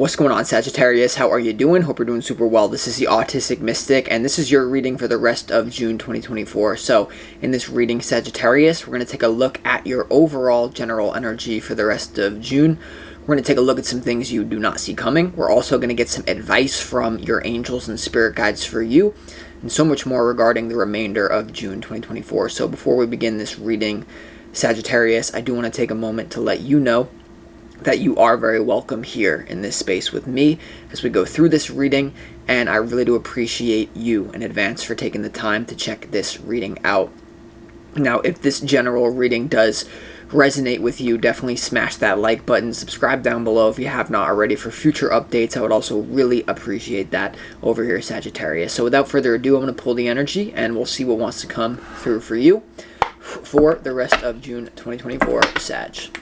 What's going on, Sagittarius? How are you doing? Hope you're doing super well. This is the Autistic Mystic, and this is your reading for the rest of June 2024. So, in this reading, Sagittarius, we're going to take a look at your overall general energy for the rest of June. We're going to take a look at some things you do not see coming. We're also going to get some advice from your angels and spirit guides for you, and so much more regarding the remainder of June 2024. So, before we begin this reading, Sagittarius, I do want to take a moment to let you know that you are very welcome here in this space with me as we go through this reading, and I really do appreciate you in advance for taking the time to check this reading out. Now, if this general reading does resonate with you, definitely smash that like button, subscribe down below if you have not already for future updates. I would also really appreciate that over here, Sagittarius. So without further ado, I'm going to pull the energy and we'll see what wants to come through for you for the rest of June 2024, Sag.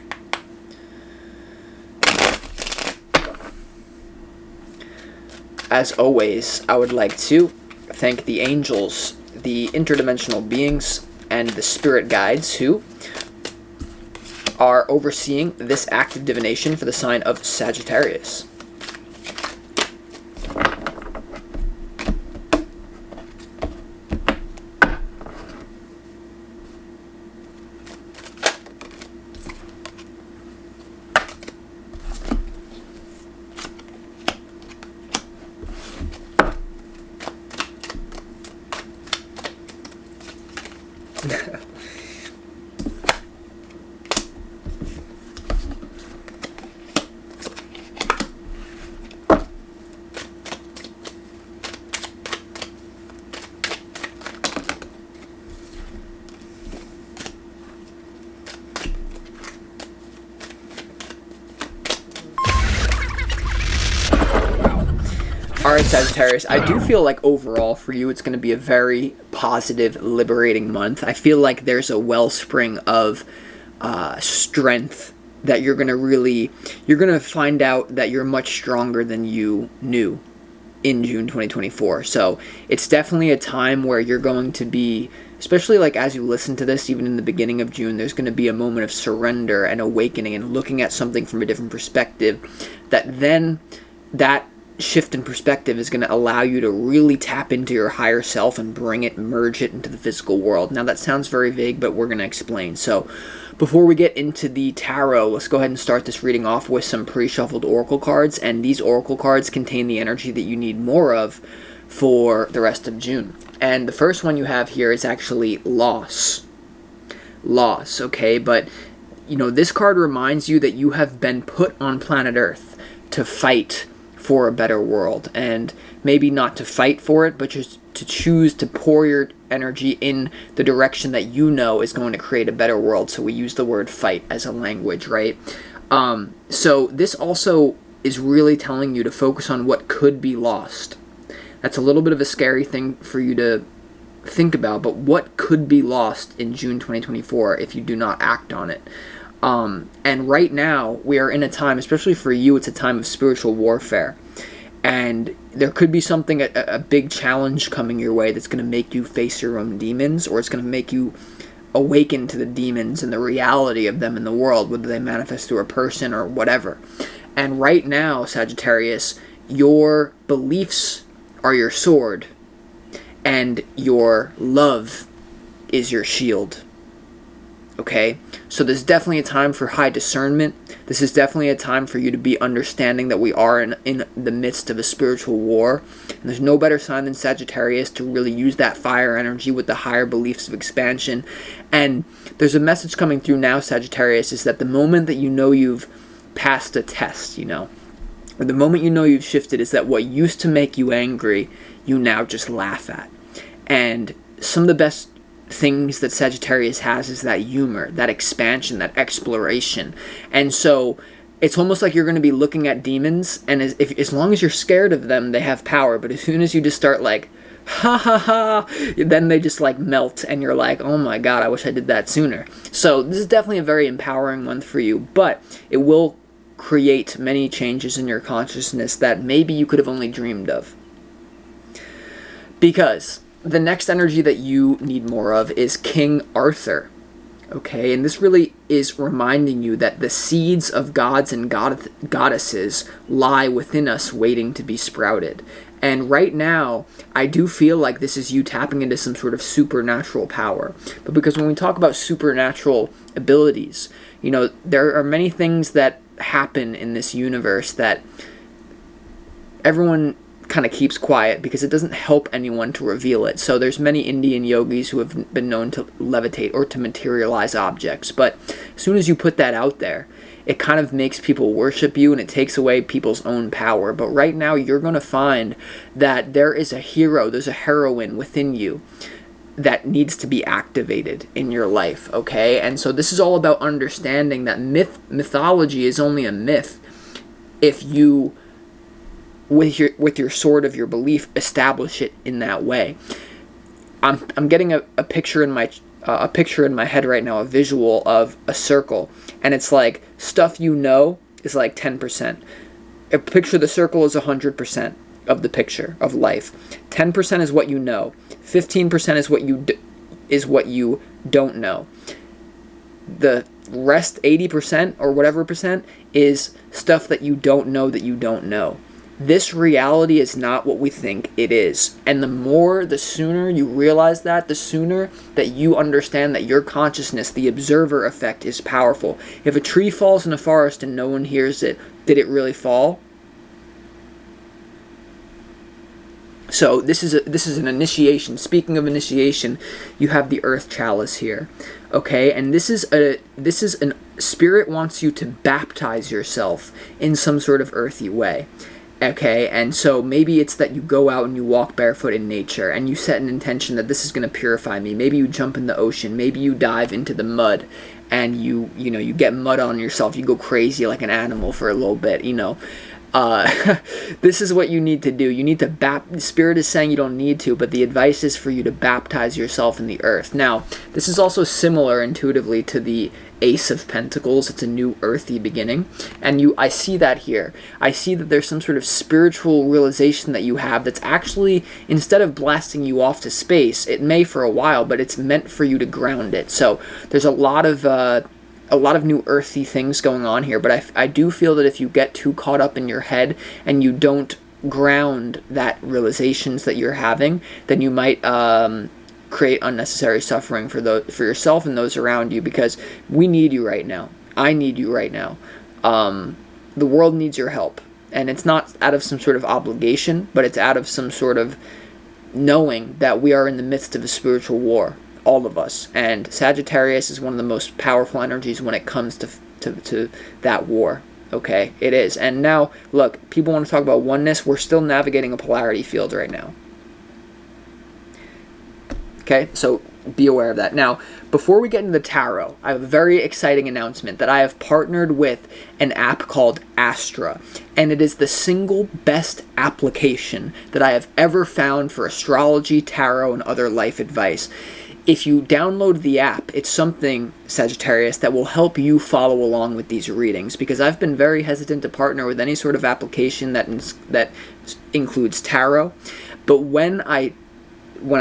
As always, I would like to thank the angels, the interdimensional beings, and the spirit guides who are overseeing this act of divination for the sign of Sagittarius. Alright, Sagittarius, I do feel like overall for you it's going to be a very positive, liberating month. I feel like there's a wellspring of strength that you're going to find out that you're much stronger than you knew in June 2024. So it's definitely a time where you're going to be, especially like as you listen to this, even in the beginning of June, there's going to be a moment of surrender and awakening and looking at something from a different perspective that shift in perspective is going to allow you to really tap into your higher self and merge it into the physical world. Now that sounds very vague, but we're going to explain. So before we get into the tarot, let's go ahead and start this reading off with some pre-shuffled oracle cards, and these oracle cards contain the energy that you need more of for the rest of June. And the first one you have here is actually loss. Loss, okay? But, you know, this card reminds you that you have been put on planet Earth to fight for a better world, and maybe not to fight for it, but just to choose to pour your energy in the direction that you know is going to create a better world. So we use the word fight as a language, right? So this also is really telling you to focus on what could be lost. That's a little bit of a scary thing for you to think about, but what could be lost in June 2024 if you do not act on it? And right now, we are in a time, especially for you, it's a time of spiritual warfare. And there could be something, a big challenge coming your way that's going to make you face your own demons, or it's going to make you awaken to the demons and the reality of them in the world, whether they manifest through a person or whatever. And right now, Sagittarius, your beliefs are your sword, and your love is your shield. Okay, so there's definitely a time for high discernment. This is definitely a time for you to be understanding that we are in the midst of a spiritual war. And there's no better sign than Sagittarius to really use that fire energy with the higher beliefs of expansion. And there's a message coming through now, Sagittarius, is that the moment that you know you've passed a test, or the moment you know you've shifted, is that what used to make you angry, you now just laugh at. And some of the best things that Sagittarius has is that humor, that expansion, that exploration. And so it's almost like you're going to be looking at demons, and as long as you're scared of them, they have power. But as soon as you just start like, ha ha ha, then they just like melt, and you're like, oh my god, I wish I did that sooner. So this is definitely a very empowering month for you, but it will create many changes in your consciousness that maybe you could have only dreamed of. Because the next energy that you need more of is King Arthur. Okay, and this really is reminding you that the seeds of gods and goddesses lie within us waiting to be sprouted. And right now, I do feel like this is you tapping into some sort of supernatural power. But because when we talk about supernatural abilities, there are many things that happen in this universe that everyone kind of keeps quiet because it doesn't help anyone to reveal it. So there's many Indian yogis who have been known to levitate or to materialize objects. But as soon as you put that out there, it kind of makes people worship you and it takes away people's own power. But right now you're going to find that there is a hero, there's a heroine within you that needs to be activated in your life, okay? And so this is all about understanding that mythology is only a myth if you, with your sword of your belief, establish it in that way. I'm getting a picture in my head right now, a visual of a circle, and it's like stuff is like 10%. Picture the circle is 100% of the picture of life. 10% is what you know. 15% is what you don't know. The rest, 80% or whatever percent, is stuff that you don't know that you don't know. This reality is not what we think it is. And the sooner you realize that, the sooner that you understand that your consciousness, the observer effect, is powerful. If a tree falls in a forest and no one hears it, did it really fall? So this is an initiation. Speaking of initiation, you have the earth chalice here, okay? And this is an spirit wants you to baptize yourself in some sort of earthy way, okay? And so maybe it's that you go out and you walk barefoot in nature and you set an intention that this is going to purify me. Maybe you jump in the ocean. Maybe you dive into the mud and you get mud on yourself. You go crazy like an animal for a little bit, This is what you need to do. You need to Spirit is saying you don't need to, but the advice is for you to baptize yourself in the earth. Now, this is also similar intuitively to the Ace of Pentacles. It's a new earthy beginning, and I see that here. I see that there's some sort of spiritual realization that you have that's actually, instead of blasting you off to space, it may for a while, but it's meant for you to ground it. So there's a lot of new earthy things going on here, but I do feel that if you get too caught up in your head and you don't ground that realizations that you're having, then you might create unnecessary suffering for yourself and those around you, because we need you right now. I need you right now. The world needs your help, and it's not out of some sort of obligation, but it's out of some sort of knowing that we are in the midst of a spiritual war. All of us, and Sagittarius is one of the most powerful energies when it comes to that war. Okay, it is. And now, look, people want to talk about oneness. We're still navigating a polarity field right now. Okay, so be aware of that. Now, before we get into the tarot, I have a very exciting announcement that I have partnered with an app called Astra, and it is the single best application that I have ever found for astrology, tarot, and other life advice. If you download the app, it's something, Sagittarius, that will help you follow along with these readings, because I've been very hesitant to partner with any sort of application that includes tarot. But when I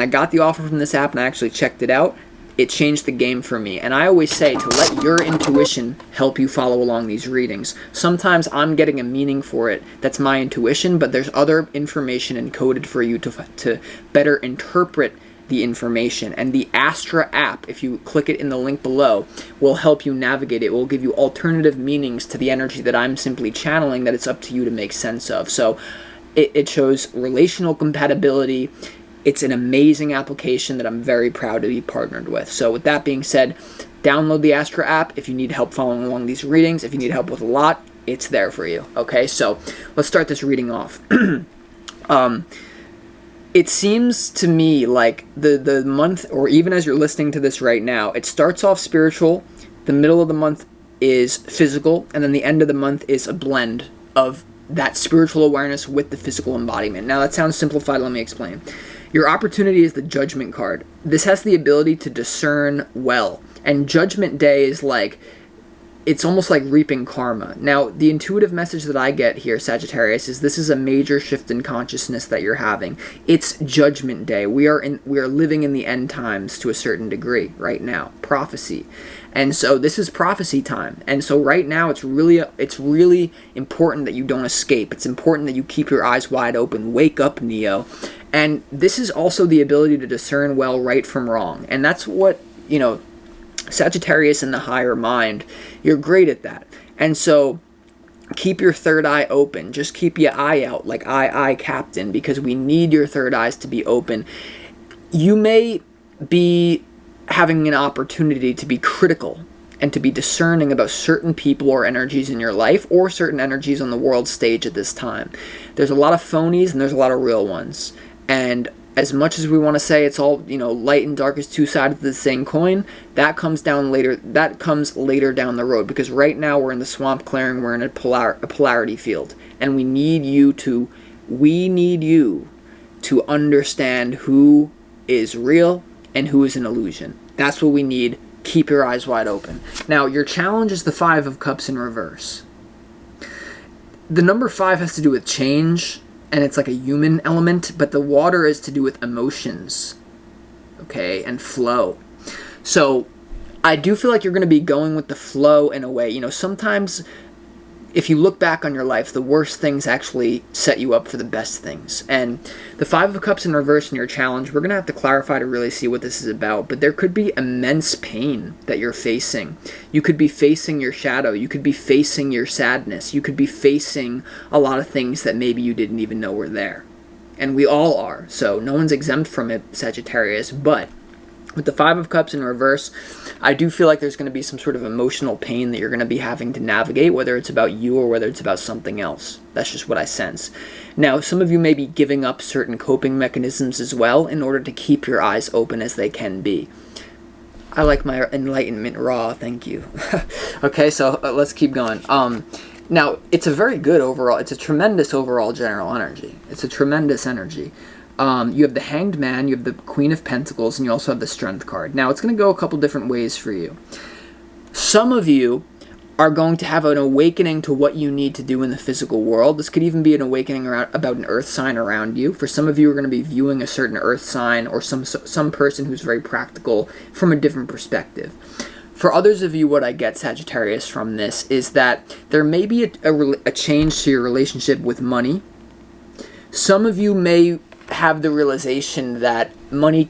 got the offer from this app and I actually checked it out, it changed the game for me. And I always say to let your intuition help you follow along these readings. Sometimes I'm getting a meaning for it that's my intuition, but there's other information encoded for you to better interpret the information. And the Astra app, if you click it in the link below, will help you navigate it. It will give you alternative meanings to the energy that I'm simply channeling that it's up to you to make sense of. So it shows relational compatibility. It's an amazing application that I'm very proud to be partnered with. So with that being said, download the Astra app if you need help following along these readings. If you need help with a lot, it's there for you. Okay, so let's start this reading off. It seems to me like the month, or even as you're listening to this right now, it starts off spiritual, the middle of the month is physical, and then the end of the month is a blend of that spiritual awareness with the physical embodiment. Now that sounds simplified, let me explain. Your opportunity is the Judgment card. This has the ability to discern well, and Judgment Day is like it's almost like reaping karma. Now, the intuitive message that I get here, Sagittarius, is this is a major shift in consciousness that you're having. It's Judgment Day. We are living in the end times to a certain degree right now. Prophecy. And so this is prophecy time. And so right now it's really important that you don't escape. It's important that you keep your eyes wide open. Wake up, Neo. And this is also the ability to discern well right from wrong. And that's what, Sagittarius in the higher mind, you're great at that. And so keep your third eye open. Just keep your eye out, like I, Captain, because we need your third eyes to be open. You may be having an opportunity to be critical and to be discerning about certain people or energies in your life or certain energies on the world stage at this time. There's a lot of phonies and there's a lot of real ones. And as much as we want to say it's all, light and dark is two sides of the same coin, that comes later down the road, because right now we're in the swamp clearing, we're in a polarity field, and we need you to understand who is real and who is an illusion. That's what we need. Keep your eyes wide open. Now, your challenge is the 5 of Cups in reverse. The number 5 has to do with change, and it's like a human element, but the water is to do with emotions, okay, and flow. So I do feel like you're going to be going with the flow in a way. Sometimes if you look back on your life, the worst things actually set you up for the best things. And the 5 of Cups in reverse in your challenge, we're going to have to clarify to really see what this is about. But there could be immense pain that you're facing. You could be facing your shadow. You could be facing your sadness. You could be facing a lot of things that maybe you didn't even know were there. And we all are. So no one's exempt from it, Sagittarius. But with the 5 of Cups in reverse, I do feel like there's going to be some sort of emotional pain that you're going to be having to navigate, whether it's about you or whether it's about something else. That's just what I sense. Now, some of you may be giving up certain coping mechanisms as well in order to keep your eyes open as they can be. I like my enlightenment raw, thank you. Okay, so let's keep going. Now, it's a very good overall, it's a tremendous overall general energy. It's a tremendous energy. You have the Hanged Man, you have the Queen of Pentacles, and you also have the Strength card. Now, it's going to go a couple different ways for you. Some of you are going to have an awakening to what you need to do in the physical world. This could even be an awakening about an earth sign around you. For some of you are going to be viewing a certain earth sign or some person who's very practical from a different perspective. For others of you, what I get, Sagittarius, from this is that there may be a change to your relationship with money. Some of you may have the realization that money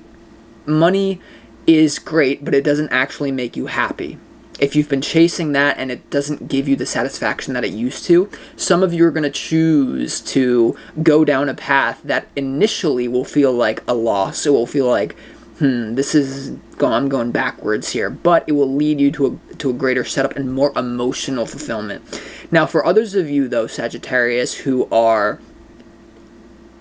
is great, but it doesn't actually make you happy. If you've been chasing that and it doesn't give you the satisfaction that it used to, some of you are going to choose to go down a path that initially will feel like a loss. It will feel like, I'm going backwards here, but it will lead you to a greater setup and more emotional fulfillment. Now, for others of you, though, Sagittarius, who are,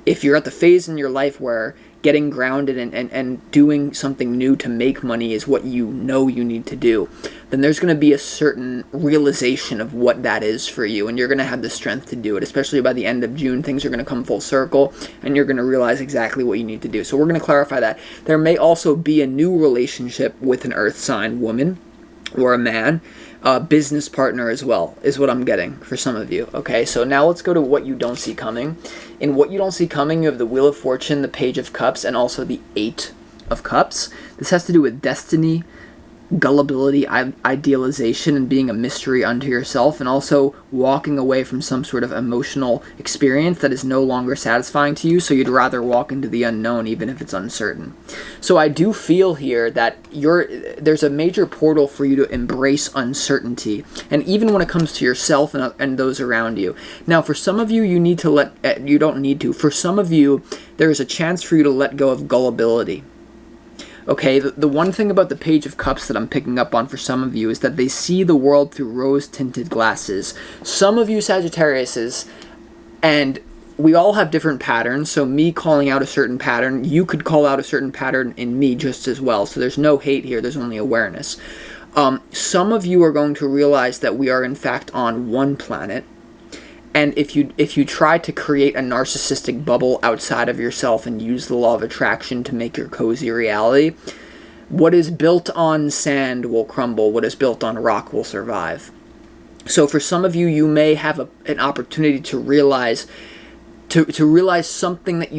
if you're at the phase in your life where getting grounded and doing something new to make money is what you know you need to do, then there's going to be a certain realization of what that is for you, and you're going to have the strength to do it. Especially by the end of June, things are going to come full circle, and you're going to realize exactly what you need to do. So we're going to clarify that. There may also be a new relationship with an earth sign woman or a man, business partner as well, is what I'm getting for some of you. Okay, so now let's go to what you don't see coming. In what you don't see coming, you have the Wheel of Fortune, the Page of Cups, and also the 8 of Cups. This has to do with destiny, gullibility, idealization, and being a mystery unto yourself, and also walking away from some sort of emotional experience that is no longer satisfying to you, so you'd rather walk into the unknown even if it's uncertain. So I do feel here that there's a major portal for you to embrace uncertainty, and even when it comes to yourself and those around you. Now, for some of you, you don't need to. For some of you, there's a chance for you to let go of gullibility. Okay, the one thing about the Page of Cups that I'm picking up on for some of you is that they see the world through rose-tinted glasses. Some of you Sagittariuses, and we all have different patterns, so me calling out a certain pattern, you could call out a certain pattern in me just as well. So there's no hate here, there's only awareness. Some of you are going to realize that we are in fact on one planet. And if you try to create a narcissistic bubble outside of yourself and use the law of attraction to make your cozy reality, what is built on sand will crumble. What is built on rock will survive. So for some of you, you may have an opportunity to realize to realize something that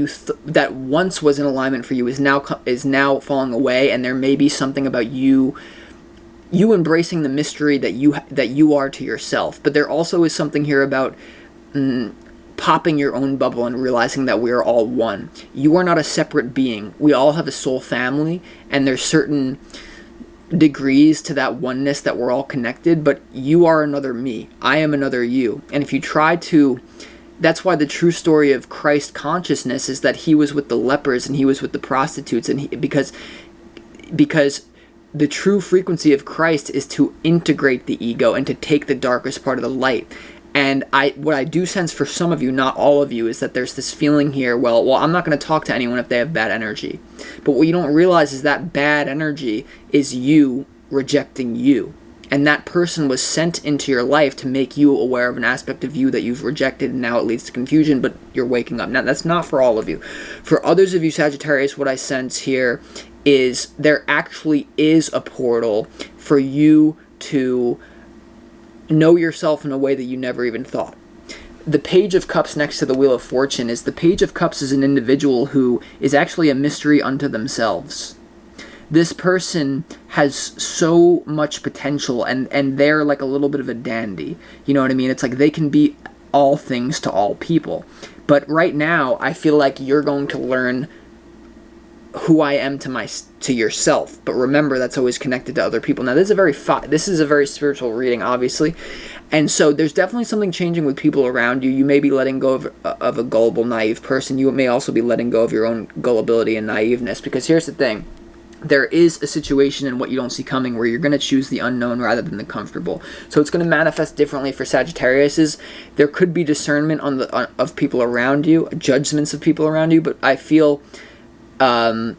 that once was in alignment for you is now falling away, and there may be something about you embracing the mystery that you are to yourself. But there also is something here about popping your own bubble and realizing that we are all one. You are not a separate being. We all have a soul family, and there's certain degrees to that oneness that we're all connected, but you are another me. I am another you. And if you try to, that's why the true story of Christ consciousness is that he was with the lepers and he was with the prostitutes, and because the true frequency of Christ is to integrate the ego and to take the darkest part of the light. And what I do sense for some of you, not all of you, is that there's this feeling here, well, I'm not going to talk to anyone if they have bad energy. But what you don't realize is that bad energy is you rejecting you. And that person was sent into your life to make you aware of an aspect of you that you've rejected, and now it leads to confusion, but you're waking up. Now, that's not for all of you. For others of you, Sagittarius, what I sense here is there actually is a portal for you to know yourself in a way that you never even thought. The Page of Cups next to the Wheel of Fortune is the Page of Cups is an individual who is actually a mystery unto themselves. This person has so much potential, and they're like a little bit of a dandy. You know what I mean? It's like they can be all things to all people. But right now, I feel like you're going to learn who I am to yourself. But remember, that's always connected to other people. Now, this is a very spiritual reading, obviously. And so there's definitely something changing with people around you. You may be letting go of a gullible, naive person. You may also be letting go of your own gullibility and naiveness. Because here's the thing. There is a situation in what you don't see coming where you're going to choose the unknown rather than the comfortable. So it's going to manifest differently for Sagittarius. There could be discernment of people around you, judgments of people around you, but I feel the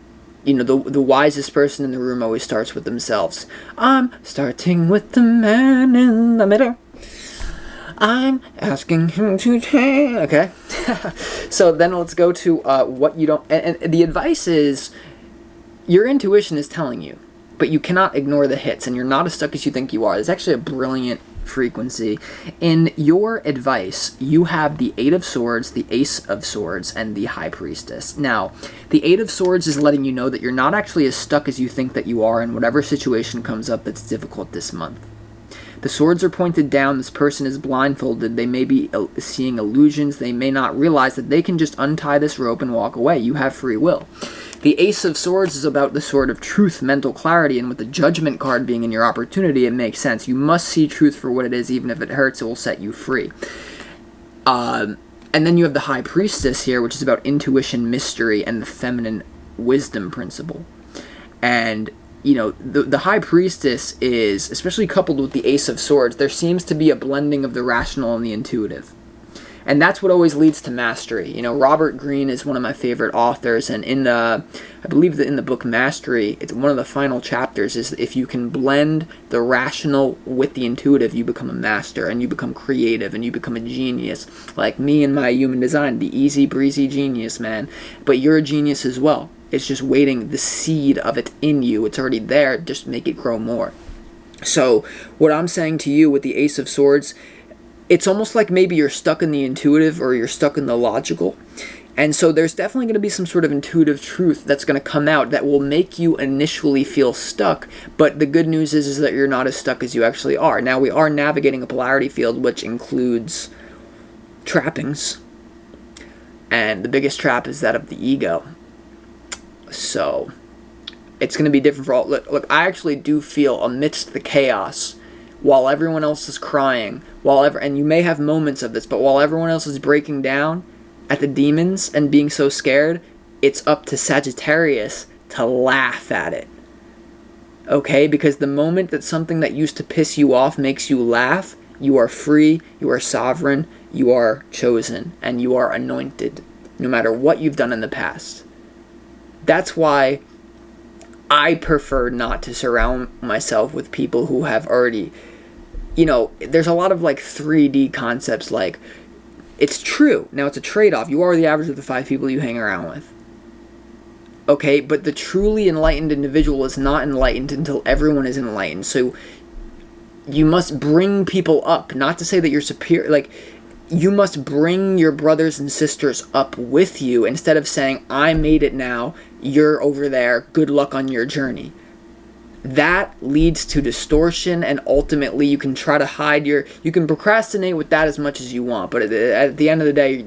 wisest person in the room always starts with themselves. I'm starting with the man in the middle. I'm asking him to take. Okay. So then let's go to what you don't. And the advice is, your intuition is telling you, but you cannot ignore the hits, and you're not as stuck as you think you are. There's actually a brilliant frequency. In your advice, you have the Eight of Swords, the Ace of Swords, and the High Priestess. Now, the Eight of Swords is letting you know that you're not actually as stuck as you think that you are in whatever situation comes up that's difficult this month. The swords are pointed down. This person is blindfolded. They may be seeing illusions. They may not realize that they can just untie this rope and walk away. You have free will. The Ace of Swords is about the sword of truth, mental clarity, and with the Judgment card being in your opportunity, it makes sense. You must see truth for what it is, even if it hurts, it will set you free. And then you have the High Priestess here, which is about intuition, mystery, and the feminine wisdom principle. And the High Priestess is, especially coupled with the Ace of Swords, there seems to be a blending of the rational and the intuitive. And that's what always leads to mastery. Robert Greene is one of my favorite authors, and I believe that in the book Mastery, it's one of the final chapters is if you can blend the rational with the intuitive, you become a master, and you become creative, and you become a genius. Like me and my human design, the easy breezy genius, man. But you're a genius as well. It's just waiting, the seed of it in you. It's already there, just make it grow more. So what I'm saying to you with the Ace of Swords, it's almost like maybe you're stuck in the intuitive or you're stuck in the logical. And so there's definitely going to be some sort of intuitive truth that's going to come out that will make you initially feel stuck. But the good news is that you're not as stuck as you actually are. Now, we are navigating a polarity field, which includes trappings. And the biggest trap is that of the ego. So it's going to be different for all. Look, I actually do feel amidst the chaos, while everyone else is crying, and you may have moments of this, but while everyone else is breaking down at the demons and being so scared, it's up to Sagittarius to laugh at it. Okay? Because the moment that something that used to piss you off makes you laugh, you are free, you are sovereign, you are chosen, and you are anointed, no matter what you've done in the past. That's why I prefer not to surround myself with people who have already, there's a lot of 3D concepts, it's true. Now, it's a trade-off. You are the average of the 5 people you hang around with. Okay, but the truly enlightened individual is not enlightened until everyone is enlightened. So you must bring people up. Not to say that you're superior, like, you must bring your brothers and sisters up with you instead of saying, I made it now, you're over there, good luck on your journey. That leads to distortion, and ultimately you can try to hide you can procrastinate with that as much as you want, but at the end of the day,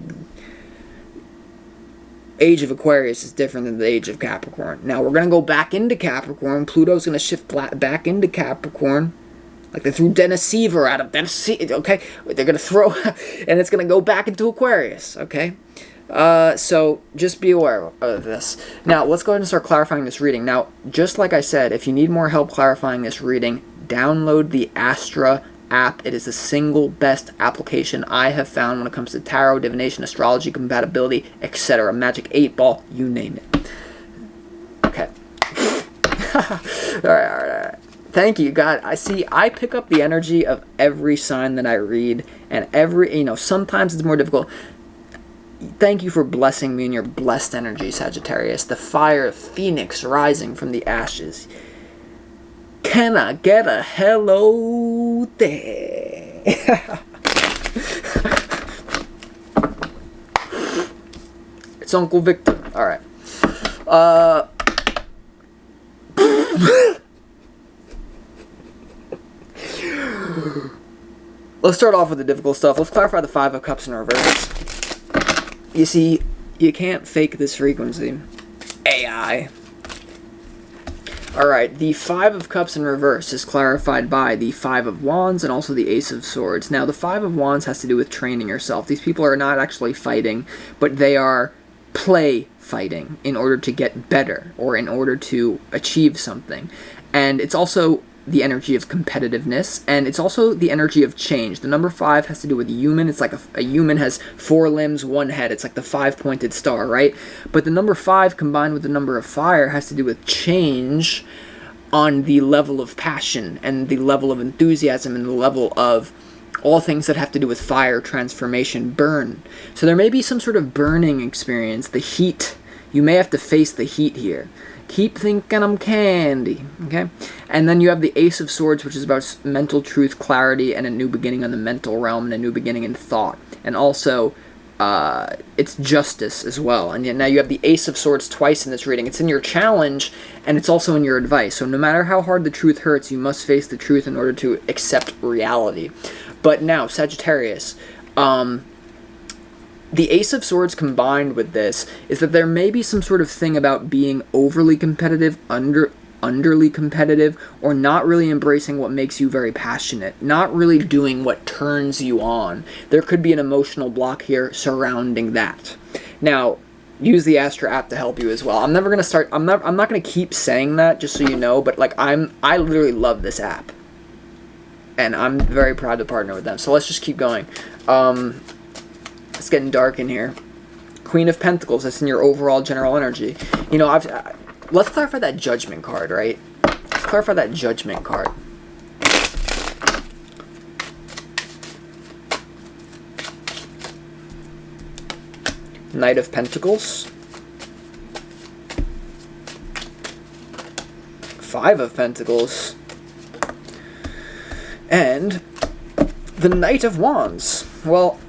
age of Aquarius is different than the age of Capricorn. Now we're going to go back into Capricorn. Pluto's going to shift back into Capricorn. Like they threw Dennis Seaver out of Dennis Seaver, okay? They're going to throw, and it's going to go back into Aquarius, okay? So just be aware of this. Now, let's go ahead and start clarifying this reading. Now, just like I said, if you need more help clarifying this reading, download the Astra app. It is the single best application I have found when it comes to tarot, divination, astrology, compatibility, etc. Magic 8 Ball, you name it. Okay. All right. Thank you, God. I pick up the energy of every sign that I read, and sometimes it's more difficult. Thank you for blessing me in your blessed energy, Sagittarius. The fire of Phoenix rising from the ashes. Can I get a hello there? It's Uncle Victor. All right. Let's start off with the difficult stuff. Let's clarify the Five of Cups in reverse. You see, you can't fake this frequency. AI. Alright, the Five of Cups in reverse is clarified by the Five of Wands and also the Ace of Swords. Now, the Five of Wands has to do with training yourself. These people are not actually fighting, but they are play fighting in order to get better or in order to achieve something. And it's also the energy of competitiveness, and it's also the energy of change. The number 5 has to do with a human. It's like a human has 4 limbs, 1 head. It's like the 5-pointed star, right? But the number 5 combined with the number of fire has to do with change on the level of passion and the level of enthusiasm and the level of all things that have to do with fire, transformation, burn. So there may be some sort of burning experience, the heat. You may have to face the heat here. Keep thinking I'm candy, okay? And then you have the Ace of Swords, which is about mental truth, clarity, and a new beginning on the mental realm, and a new beginning in thought. And also, it's justice as well. And yet now you have the Ace of Swords twice in this reading. It's in your challenge, and it's also in your advice. So no matter how hard the truth hurts, you must face the truth in order to accept reality. But now, Sagittarius, the Ace of Swords combined with this is that there may be some sort of thing about being overly competitive, underly competitive, or not really embracing what makes you very passionate, not really doing what turns you on. There could be an emotional block here surrounding that. Now, use the Astra app to help you as well. I'm not gonna keep saying that, just so you know, but like I literally love this app. And I'm very proud to partner with them. So let's just keep going. It's getting dark in here. Queen of Pentacles, that's in your overall general energy. You know, let's clarify that Judgment card, right? Let's clarify that Judgment card. Knight of Pentacles. Five of Pentacles. And the Knight of Wands. Well,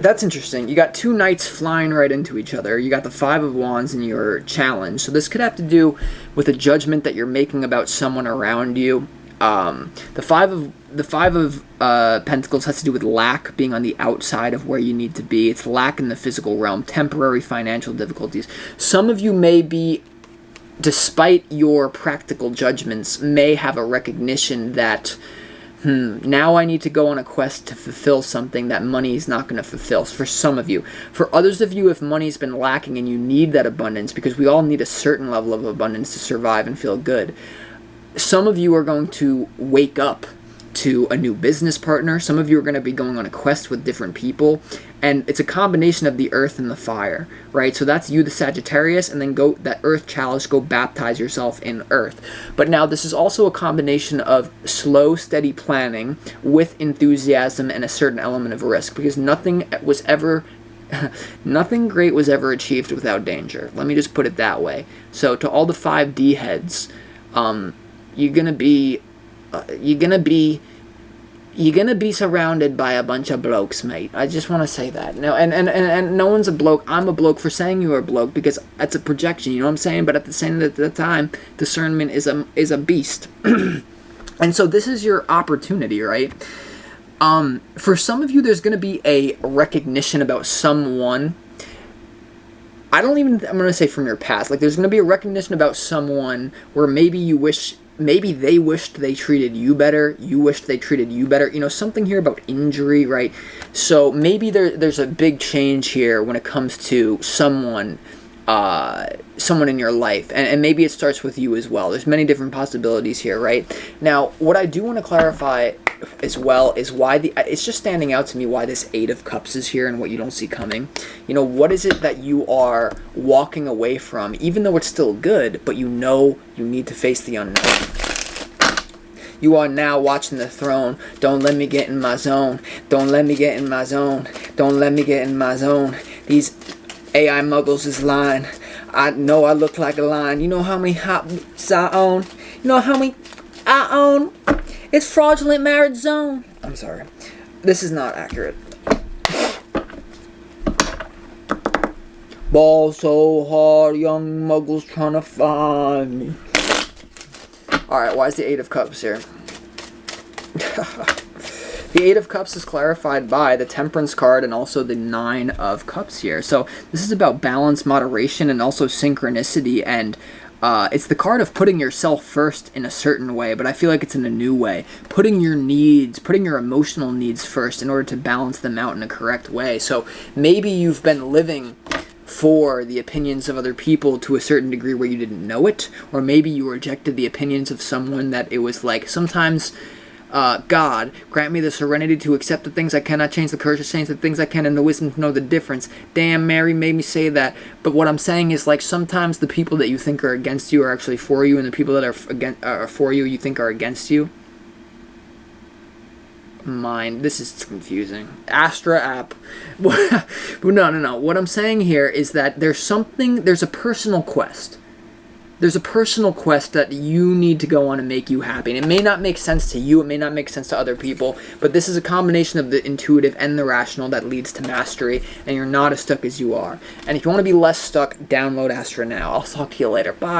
that's interesting. You got 2 knights flying right into each other. You got the Five of Wands in your challenge. So this could have to do with a judgment that you're making about someone around you. The Five of Pentacles has to do with lack, being on the outside of where you need to be. It's lack in the physical realm, temporary financial difficulties. Some of you may be, despite your practical judgments, may have a recognition that now I need to go on a quest to fulfill something that money is not going to fulfill, for some of you. For others of you, if money's been lacking and you need that abundance, because we all need a certain level of abundance to survive and feel good, some of you are going to wake up to a new business partner. Some of you are going to be going on a quest with different people, and it's a combination of the earth and the fire, right? So that's you, the Sagittarius, and then go that earth chalice, go baptize yourself in earth. But now this is also a combination of slow, steady planning with enthusiasm and a certain element of risk, because nothing great was ever achieved without danger. Let me just put it that way. So to all the 5D heads, you're gonna be you're gonna be surrounded by a bunch of blokes, mate. I just want to say that. No, and no one's a bloke. I'm a bloke for saying you're a bloke because that's a projection. You know what I'm saying? But at the same time, discernment is a beast. And so this is your opportunity, right? For some of you, there's gonna be a recognition about someone. I'm gonna say from your past. Like, there's gonna be a recognition about someone where maybe they wished they treated you better. You wished they treated you better. You know, something here about injury, right? So maybe there's a big change here when it comes to someone in your life. And maybe it starts with you as well. There's many different possibilities here, right? Now, what I do want to clarify as well is why it's just standing out to me why this 8 of Cups is here and what you don't see coming. You know, what is it that you are walking away from, even though it's still good, but you know you need to face the unknown? You are now watching the throne. Don't let me get in my zone. Don't let me get in my zone. Don't let me get in my zone. These AI muggles is lying. I know I look like a lion. You know how many hops I own? You know how many I own? It's fraudulent marriage zone. I'm sorry. This is not accurate. Ball so hard, young muggles trying to find me. Alright, why is the 8 of Cups here? The 8 of Cups is clarified by the Temperance card and also the 9 of Cups here. So this is about balance, moderation, and also synchronicity, and it's the card of putting yourself first in a certain way, but I feel like it's in a new way. Putting your emotional needs first in order to balance them out in a correct way. So maybe you've been living for the opinions of other people to a certain degree where you didn't know it, or maybe you rejected the opinions of someone that it was like, sometimes God, grant me the serenity to accept the things I cannot change, the courage to change the things I can, and the wisdom to know the difference. Damn, Mary made me say that. But what I'm saying is, like, sometimes the people that you think are against you are actually for you, and the people that are for you, you think are against you. This is confusing. Astra app. No. What I'm saying here is that there's a personal quest. There's a personal quest that you need to go on and make you happy. And it may not make sense to you, it may not make sense to other people, but this is a combination of the intuitive and the rational that leads to mastery, and you're not as stuck as you are. And if you want to be less stuck, download Astra now. I'll talk to you later. Bye.